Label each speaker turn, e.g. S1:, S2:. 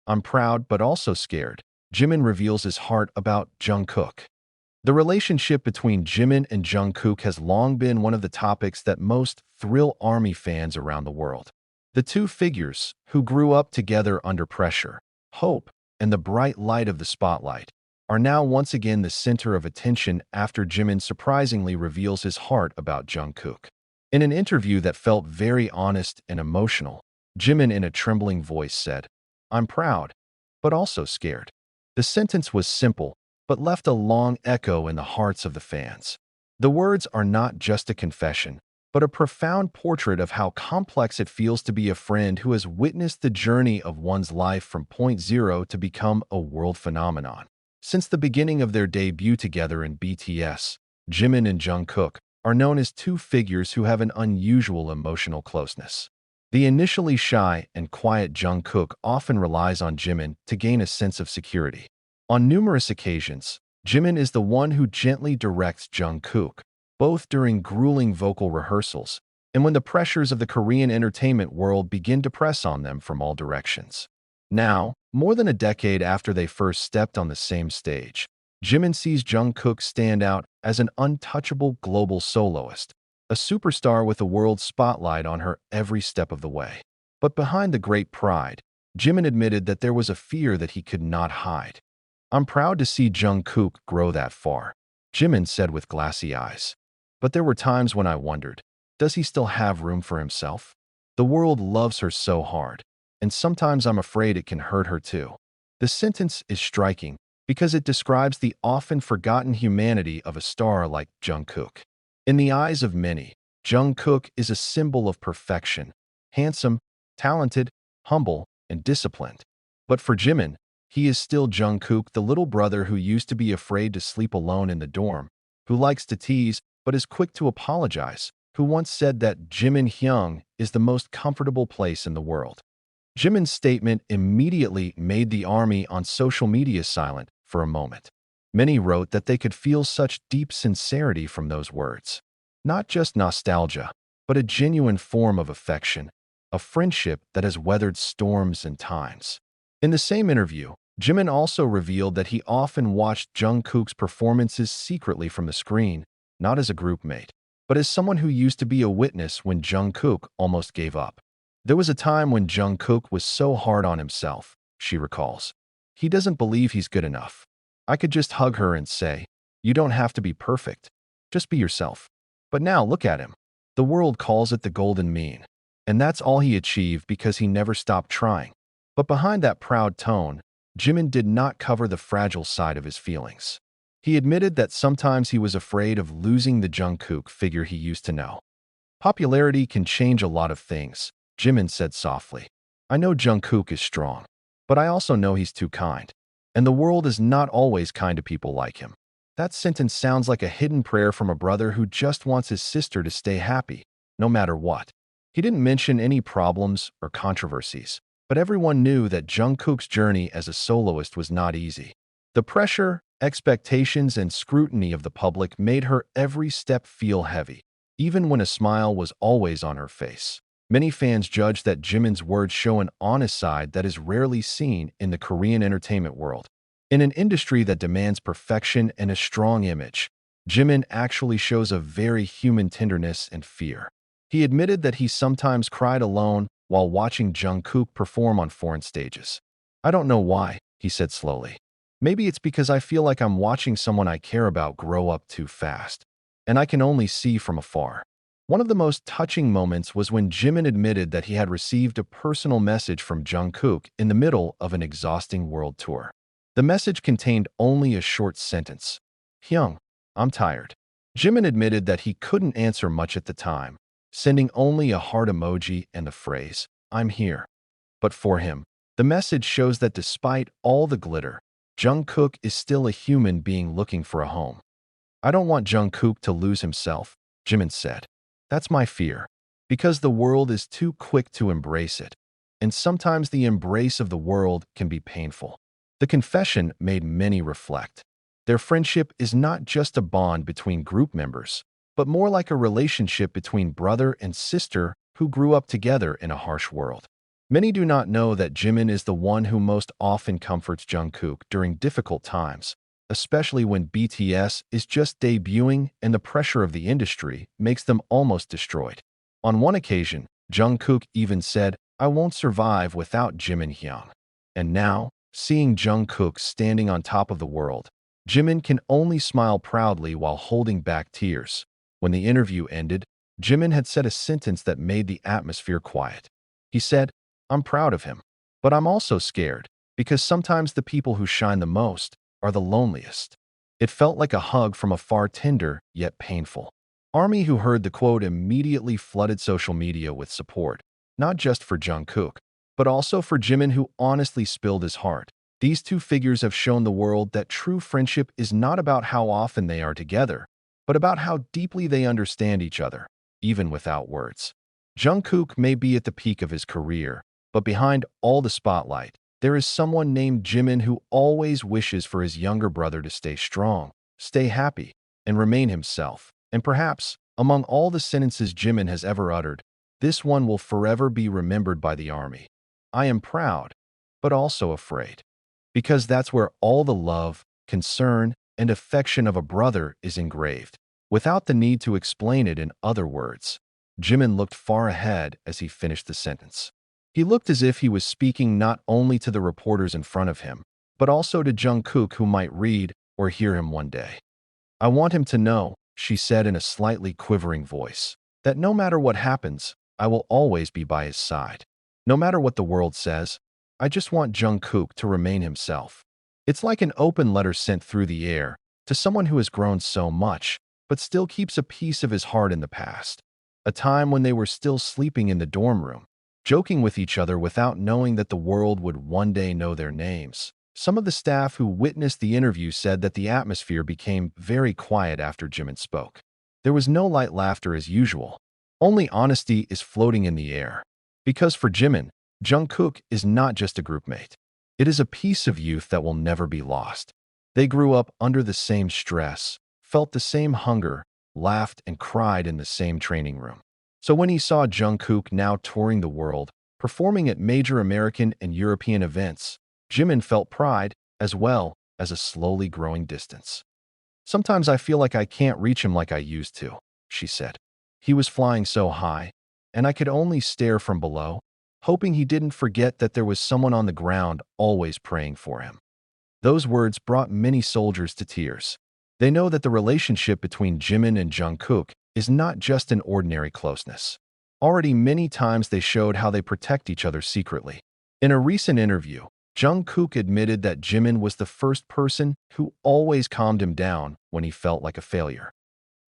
S1: I'm proud but also scared. Jimin reveals his heart about Jungkook. The relationship between Jimin and Jungkook has long been one of the topics that most thrill ARMY fans around the world. The two figures, who grew up together under pressure, hope, and the bright light of the spotlight, are now once again the center of attention after Jimin surprisingly reveals his heart about Jungkook. In an interview that felt very honest and emotional, Jimin in a trembling voice said, "I'm proud, but also scared." The sentence was simple, but left a long echo in the hearts of the fans. The words are not just a confession, but a profound portrait of how complex it feels to be a friend who has witnessed the journey of one's life from point zero to become a world phenomenon. Since the beginning of their debut together in BTS, Jimin and Jungkook are known as two figures who have an unusual emotional closeness. The initially shy and quiet Jungkook often relies on Jimin to gain a sense of security. On numerous occasions, Jimin is the one who gently directs Jungkook, both during grueling vocal rehearsals and when the pressures of the Korean entertainment world begin to press on them from all directions. Now, more than a decade after they first stepped on the same stage, Jimin sees Jungkook stand out as an untouchable global soloist, a superstar with the world spotlight on her every step of the way. But behind the great pride, Jimin admitted that there was a fear that he could not hide. "I'm proud to see Jungkook grow that far," Jimin said with glassy eyes. "But there were times when I wondered, does he still have room for himself? The world loves her so hard, and sometimes I'm afraid it can hurt her too." The sentence is striking because it describes the often forgotten humanity of a star like Jungkook. In the eyes of many, Jungkook is a symbol of perfection, handsome, talented, humble, and disciplined. But for Jimin, he is still Jungkook, the little brother who used to be afraid to sleep alone in the dorm, who likes to tease but is quick to apologize, who once said that Jimin Hyung is the most comfortable place in the world. Jimin's statement immediately made the ARMY on social media silent for a moment. Many wrote that they could feel such deep sincerity from those words. Not just nostalgia, but a genuine form of affection, a friendship that has weathered storms and times. In the same interview, Jimin also revealed that he often watched Jungkook's performances secretly from the screen, not as a group mate, but as someone who used to be a witness when Jungkook almost gave up. "There was a time when Jungkook was so hard on himself," she recalls. "He doesn't believe he's good enough. I could just hug her and say, 'You don't have to be perfect. Just be yourself.' But now look at him. The world calls it the golden mean. And that's all he achieved because he never stopped trying." But behind that proud tone, Jimin did not cover the fragile side of his feelings. He admitted that sometimes he was afraid of losing the Jungkook figure he used to know. "Popularity can change a lot of things," Jimin said softly. "I know Jungkook is strong, but I also know he's too kind. And the world is not always kind to people like him." That sentence sounds like a hidden prayer from a brother who just wants his sister to stay happy, no matter what. He didn't mention any problems or controversies, but everyone knew that Jungkook's journey as a soloist was not easy. The pressure, expectations, and scrutiny of the public made her every step feel heavy, even when a smile was always on her face. Many fans judge that Jimin's words show an honest side that is rarely seen in the Korean entertainment world. In an industry that demands perfection and a strong image, Jimin actually shows a very human tenderness and fear. He admitted that he sometimes cried alone while watching Jungkook perform on foreign stages. "I don't know why," he said slowly. "Maybe it's because I feel like I'm watching someone I care about grow up too fast, and I can only see from afar." One of the most touching moments was when Jimin admitted that he had received a personal message from Jungkook in the middle of an exhausting world tour. The message contained only a short sentence: "Hyung, I'm tired." Jimin admitted that he couldn't answer much at the time, sending only a heart emoji and the phrase, "I'm here." But for him, the message shows that despite all the glitter, Jungkook is still a human being looking for a home. "I don't want Jungkook to lose himself," Jimin said. "That's my fear, because the world is too quick to embrace it, and sometimes the embrace of the world can be painful." The confession made many reflect. Their friendship is not just a bond between group members, but more like a relationship between brother and sister who grew up together in a harsh world. Many do not know that Jimin is the one who most often comforts Jungkook during difficult times, especially when BTS is just debuting and the pressure of the industry makes them almost destroyed. On one occasion, Jungkook even said, "I won't survive without Jimin Hyung." And now, seeing Jungkook standing on top of the world, Jimin can only smile proudly while holding back tears. When the interview ended, Jimin had said a sentence that made the atmosphere quiet. He said, "I'm proud of him, but I'm also scared, because sometimes the people who shine the most are the loneliest." It felt like a hug from afar, tender yet painful. ARMY who heard the quote immediately flooded social media with support, not just for Jungkook, but also for Jimin, who honestly spilled his heart. These two figures have shown the world that true friendship is not about how often they are together, but about how deeply they understand each other, even without words. Jungkook may be at the peak of his career, but behind all the spotlight, there is someone named Jimin who always wishes for his younger brother to stay strong, stay happy, and remain himself. And perhaps, among all the sentences Jimin has ever uttered, this one will forever be remembered by the ARMY. "I am proud, but also afraid." Because that's where all the love, concern, and affection of a brother is engraved, without the need to explain it in other words. Jimin looked far ahead as he finished the sentence. He looked as if he was speaking not only to the reporters in front of him, but also to Jungkook, who might read or hear him one day. "I want him to know," she said in a slightly quivering voice, "that no matter what happens, I will always be by his side. No matter what the world says, I just want Jungkook to remain himself." It's like an open letter sent through the air to someone who has grown so much, but still keeps a piece of his heart in the past. A time when they were still sleeping in the dorm room, joking with each other without knowing that the world would one day know their names. Some of the staff who witnessed the interview said that the atmosphere became very quiet after Jimin spoke. There was no light laughter as usual. Only honesty is floating in the air. Because for Jimin, Jungkook is not just a groupmate. It is a piece of youth that will never be lost. They grew up under the same stress, felt the same hunger, laughed and cried in the same training room. So when he saw Jungkook now touring the world, performing at major American and European events, Jimin felt pride as well as a slowly growing distance. "Sometimes I feel like I can't reach him like I used to," she said. "He was flying so high, and I could only stare from below, hoping he didn't forget that there was someone on the ground always praying for him." Those words brought many soldiers to tears. They know that the relationship between Jimin and Jungkook is not just an ordinary closeness. Already many times they showed how they protect each other secretly. In a recent interview, Jungkook admitted that Jimin was the first person who always calmed him down when he felt like a failure.